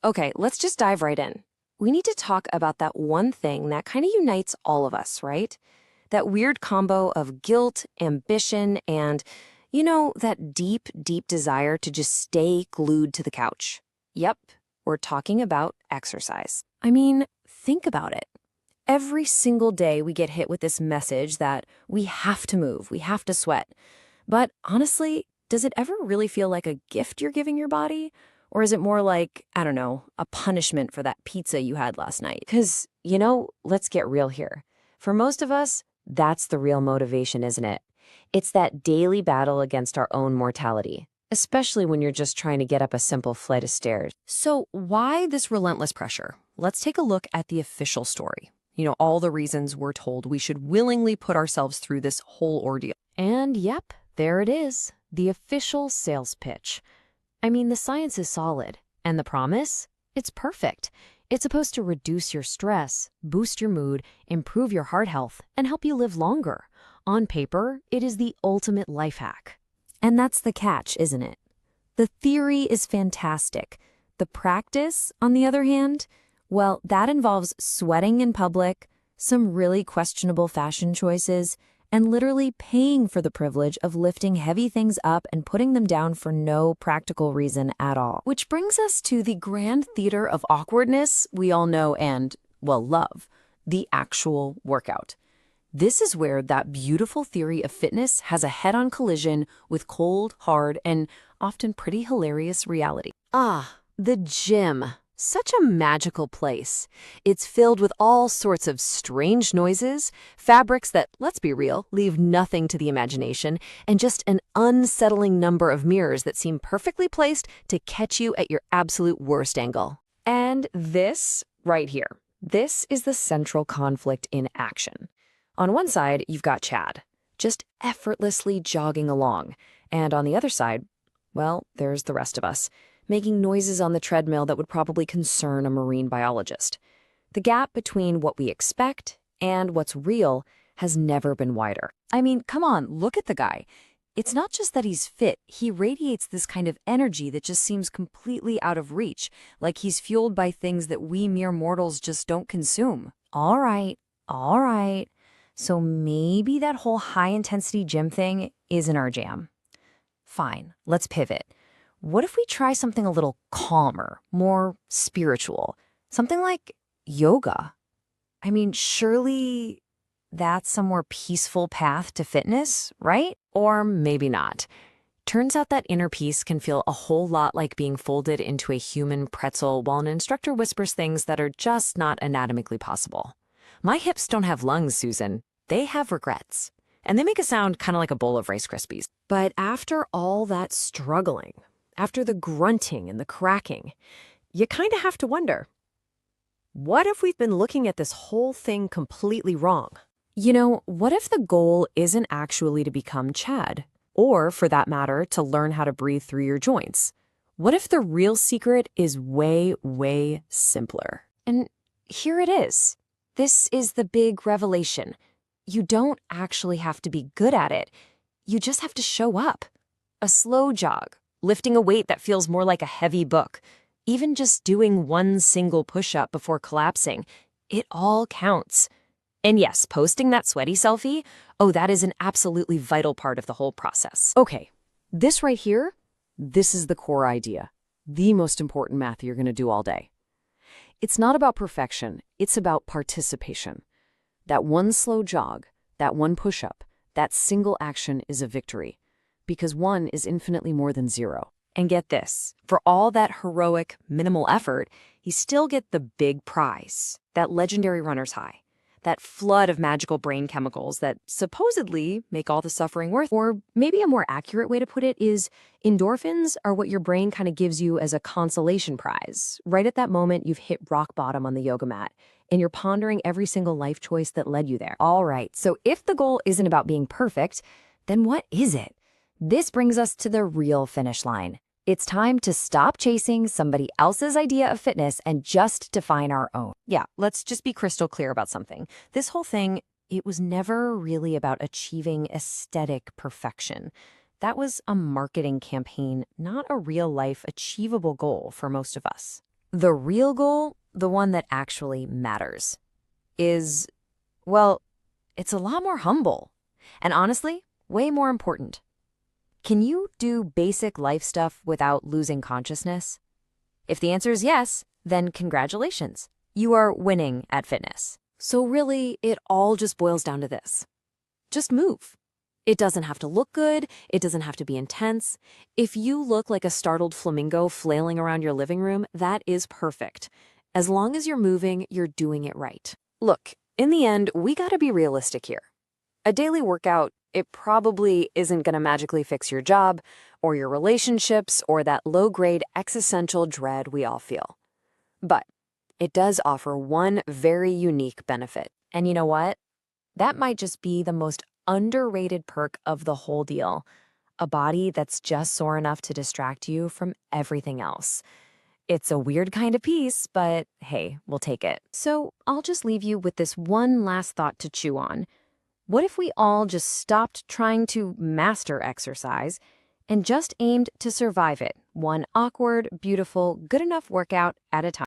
Okay, let's just dive right in. We need to talk about that one thing that kind of unites all of us, right? That weird combo of guilt, ambition, and, that deep, deep desire to just stay glued to the couch. Yep, we're talking about exercise. I mean, think about it. Every single day we get hit with this message that we have to move, we have to sweat. But honestly, does it ever really feel like a gift you're giving your body? Or is it more like, I don't know, a punishment for that pizza you had last night? Because, let's get real here. For most of us, that's the real motivation, isn't it? It's that daily battle against our own mortality, especially when you're just trying to get up a simple flight of stairs. So why this relentless pressure? Let's take a look at the official story. All the reasons we're told we should willingly put ourselves through this whole ordeal. And yep, there it is, the official sales pitch. I mean, the science is solid, and the promise? It's perfect. It's supposed to reduce your stress, boost your mood, improve your heart health, and help you live longer. On paper, it is the ultimate life hack. And that's the catch, isn't it? The theory is fantastic. The practice, on the other hand, well, that involves sweating in public, some really questionable fashion choices, and literally paying for the privilege of lifting heavy things up and putting them down for no practical reason at all. Which brings us to the grand theater of awkwardness we all know and, well, love, the actual workout. This is where that beautiful theory of fitness has a head-on collision with cold, hard, and often pretty hilarious reality. Ah, the gym. Such a magical place. It's filled with all sorts of strange noises, fabrics that, let's be real, leave nothing to the imagination, and just an unsettling number of mirrors that seem perfectly placed to catch you at your absolute worst angle. And this, right here, this is the central conflict in action. On one side, you've got Chad, just effortlessly jogging along. And on the other side, well, there's the rest of us, making noises on the treadmill that would probably concern a marine biologist. The gap between what we expect and what's real has never been wider. I mean, come on, look at the guy. It's not just that he's fit, he radiates this kind of energy that just seems completely out of reach, like he's fueled by things that we mere mortals just don't consume. All right. So maybe that whole high-intensity gym thing isn't our jam. Fine, let's pivot. What if we try something a little calmer, more spiritual? Something like yoga. I mean, surely that's a more peaceful path to fitness, right? Or maybe not. Turns out that inner peace can feel a whole lot like being folded into a human pretzel while an instructor whispers things that are just not anatomically possible. My hips don't have lungs, Susan. They have regrets. And they make it sound kind of like a bowl of Rice Krispies. But after all that struggling, after the grunting and the cracking, you kind of have to wonder, what if we've been looking at this whole thing completely wrong? What if the goal isn't actually to become Chad? Or, for that matter, to learn how to breathe through your joints? What if the real secret is way, way simpler? And here it is. This is the big revelation. You don't actually have to be good at it. You just have to show up. A slow jog, lifting a weight that feels more like a heavy book, even just doing one single push-up before collapsing, it all counts. And yes, posting that sweaty selfie, oh, that is an absolutely vital part of the whole process. Okay, this right here, this is the core idea, the most important math you're going to do all day. It's not about perfection, it's about participation. That one slow jog, that one push-up, that single action is a victory, because one is infinitely more than zero. And get this, for all that heroic, minimal effort, you still get the big prize, that legendary runner's high, that flood of magical brain chemicals that supposedly make all the suffering worth. Or maybe a more accurate way to put it is endorphins are what your brain kind of gives you as a consolation prize. Right at that moment, you've hit rock bottom on the yoga mat, and you're pondering every single life choice that led you there. All right, so if the goal isn't about being perfect, then what is it? This brings us to the real finish line. It's time to stop chasing somebody else's idea of fitness and just define our own. Yeah, let's just be crystal clear about something. This whole thing, it was never really about achieving aesthetic perfection. That was a marketing campaign, not a real-life achievable goal for most of us. The real goal, the one that actually matters, is, well, it's a lot more humble. And honestly, way more important. Can you do basic life stuff without losing consciousness? If the answer is yes, then congratulations. You are winning at fitness. So really, it all just boils down to this. Just move. It doesn't have to look good. It doesn't have to be intense. If you look like a startled flamingo flailing around your living room, that is perfect. As long as you're moving, you're doing it right. Look, in the end, we gotta be realistic here. A daily workout, it probably isn't gonna magically fix your job, or your relationships, or that low-grade existential dread we all feel. But it does offer one very unique benefit. And you know what? That might just be the most underrated perk of the whole deal. A body that's just sore enough to distract you from everything else. It's a weird kind of peace, but hey, we'll take it. So I'll just leave you with this one last thought to chew on. What if we all just stopped trying to master exercise and just aimed to survive it, one awkward, beautiful, good enough workout at a time?